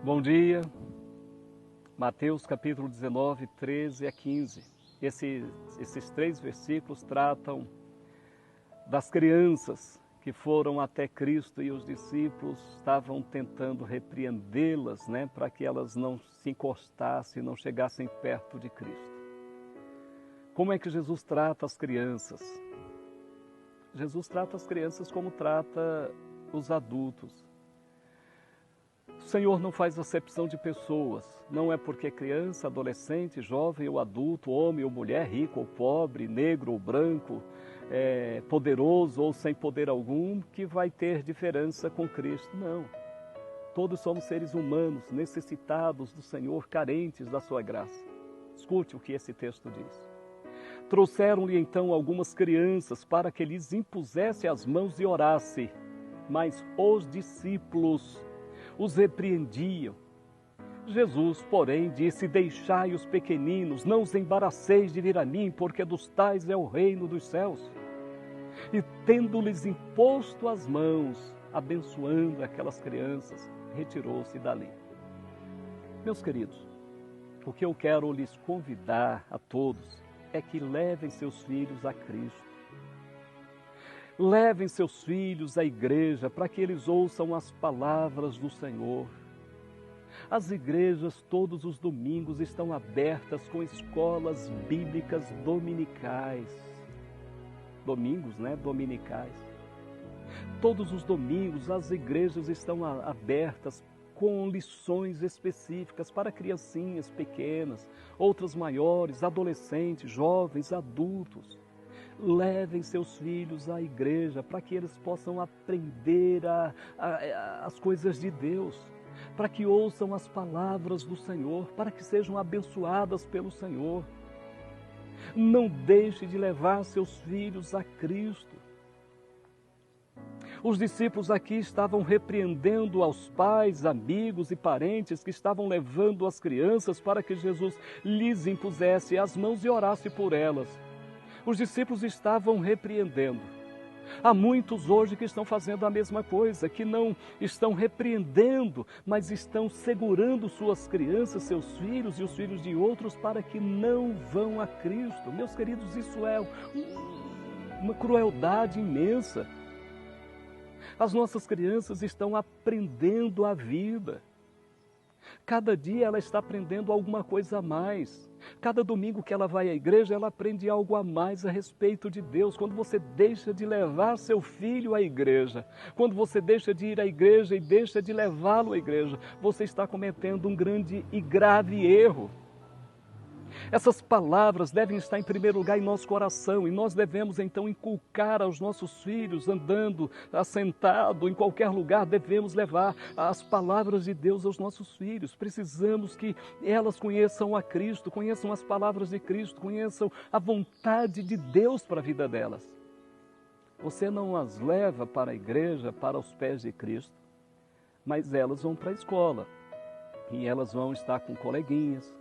Bom dia, Mateus capítulo 19, 13 a 15. Esses 3 versículos tratam das crianças que foram até Cristo e os discípulos estavam tentando repreendê-las, para que elas não se encostassem, não chegassem perto de Cristo. Como é que Jesus trata as crianças? Jesus trata as crianças como trata os adultos. O Senhor não faz acepção de pessoas. Não é porque é criança, adolescente, jovem ou adulto, homem ou mulher, rico ou pobre, negro ou branco, poderoso ou sem poder algum, que vai ter diferença com Cristo. Não. Todos somos seres humanos, necessitados do Senhor, carentes da sua graça. Escute o que esse texto diz. Trouxeram-lhe então algumas crianças para que lhes impusesse as mãos e orasse, mas os discípulos os repreendiam. Jesus, porém, disse: deixai os pequeninos, não os embaraceis de vir a mim, porque dos tais é o reino dos céus. E tendo-lhes imposto as mãos, abençoando aquelas crianças, retirou-se dali. Meus queridos, o que eu quero lhes convidar a todos é que levem seus filhos a Cristo. Levem seus filhos à igreja para que eles ouçam as palavras do Senhor. As igrejas todos os domingos estão abertas com escolas bíblicas dominicais. Dominicais. Todos os domingos as igrejas estão abertas com lições específicas para criancinhas pequenas, outras maiores, adolescentes, jovens, adultos. Levem seus filhos à igreja para que eles possam aprender as coisas de Deus, para que ouçam as palavras do Senhor, para que sejam abençoadas pelo Senhor. Não deixe de levar seus filhos a Cristo. Os discípulos aqui estavam repreendendo aos pais, amigos e parentes que estavam levando as crianças para que Jesus lhes impusesse as mãos e orasse por elas. Os discípulos estavam repreendendo. Há muitos hoje que estão fazendo a mesma coisa, que não estão repreendendo, mas estão segurando suas crianças, seus filhos e os filhos de outros para que não vão a Cristo. Meus queridos, isso é uma crueldade imensa. As nossas crianças estão aprendendo a vida. Cada dia ela está aprendendo alguma coisa a mais. Cada domingo que ela vai à igreja, ela aprende algo a mais a respeito de Deus. Quando você deixa de levar seu filho à igreja, quando você deixa de ir à igreja e deixa de levá-lo à igreja, você está cometendo um grande e grave erro. Essas palavras devem estar em primeiro lugar em nosso coração e nós devemos então inculcar aos nossos filhos, andando, assentado, em qualquer lugar, devemos levar as palavras de Deus aos nossos filhos. Precisamos que elas conheçam a Cristo, conheçam as palavras de Cristo, conheçam a vontade de Deus para a vida delas. Você não as leva para a igreja, para os pés de Cristo, mas elas vão para a escola e elas vão estar com coleguinhas,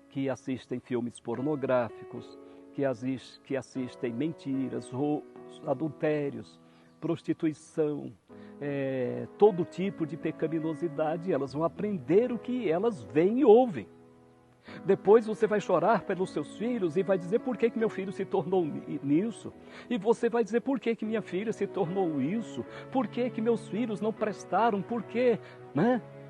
que assistem filmes pornográficos, que assistem mentiras, roubos, adultérios, prostituição, todo tipo de pecaminosidade. Elas vão aprender o que elas veem e ouvem. Depois você vai chorar pelos seus filhos e vai dizer: por que meu filho se tornou nisso? E você vai dizer: por que minha filha se tornou isso? Por que meus filhos não prestaram? Por quê?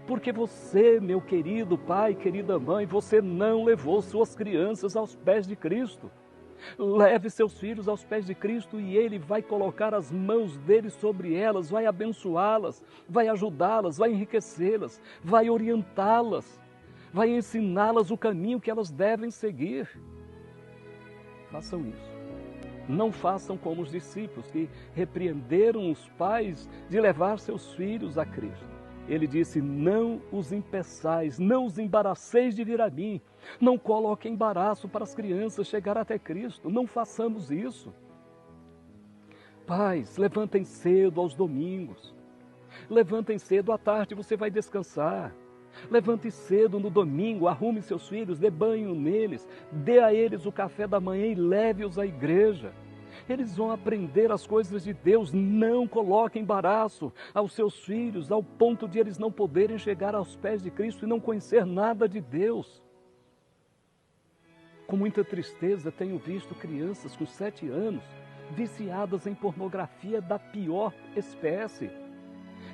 Porque você, meu querido pai, querida mãe, você não levou suas crianças aos pés de Cristo. Leve seus filhos aos pés de Cristo e Ele vai colocar as mãos dele sobre elas, vai abençoá-las, vai ajudá-las, vai enriquecê-las, vai orientá-las, vai ensiná-las o caminho que elas devem seguir. Façam isso. Não façam como os discípulos que repreenderam os pais de levar seus filhos a Cristo. Ele disse: não os impeçais, não os embaraceis de vir a mim. Não coloquem embaraço para as crianças chegar até Cristo. Não façamos isso. Pais, levantem cedo aos domingos. Levantem cedo à tarde, você vai descansar. Levante cedo no domingo, arrume seus filhos, dê banho neles, dê a eles o café da manhã e leve-os à igreja. Eles vão aprender as coisas de Deus. Não coloque embaraço aos seus filhos, ao ponto de eles não poderem chegar aos pés de Cristo e não conhecer nada de Deus. Com muita tristeza, tenho visto crianças com 7 anos viciadas em pornografia da pior espécie.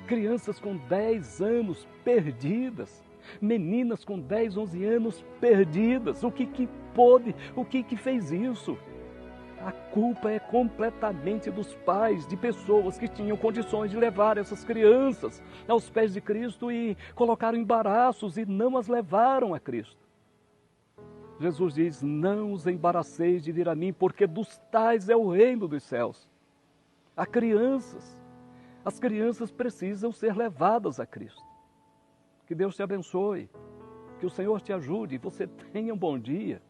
Crianças com 10 anos perdidas. Meninas com 10, 11 anos perdidas. O que pôde? O que fez isso? A culpa é completamente dos pais, de pessoas que tinham condições de levar essas crianças aos pés de Cristo e colocaram embaraços e não as levaram a Cristo. Jesus diz: não os embaraceis de vir a mim, porque dos tais é o reino dos céus. Há crianças. As crianças precisam ser levadas a Cristo. Que Deus te abençoe. Que o Senhor te ajude. Você tenha um bom dia.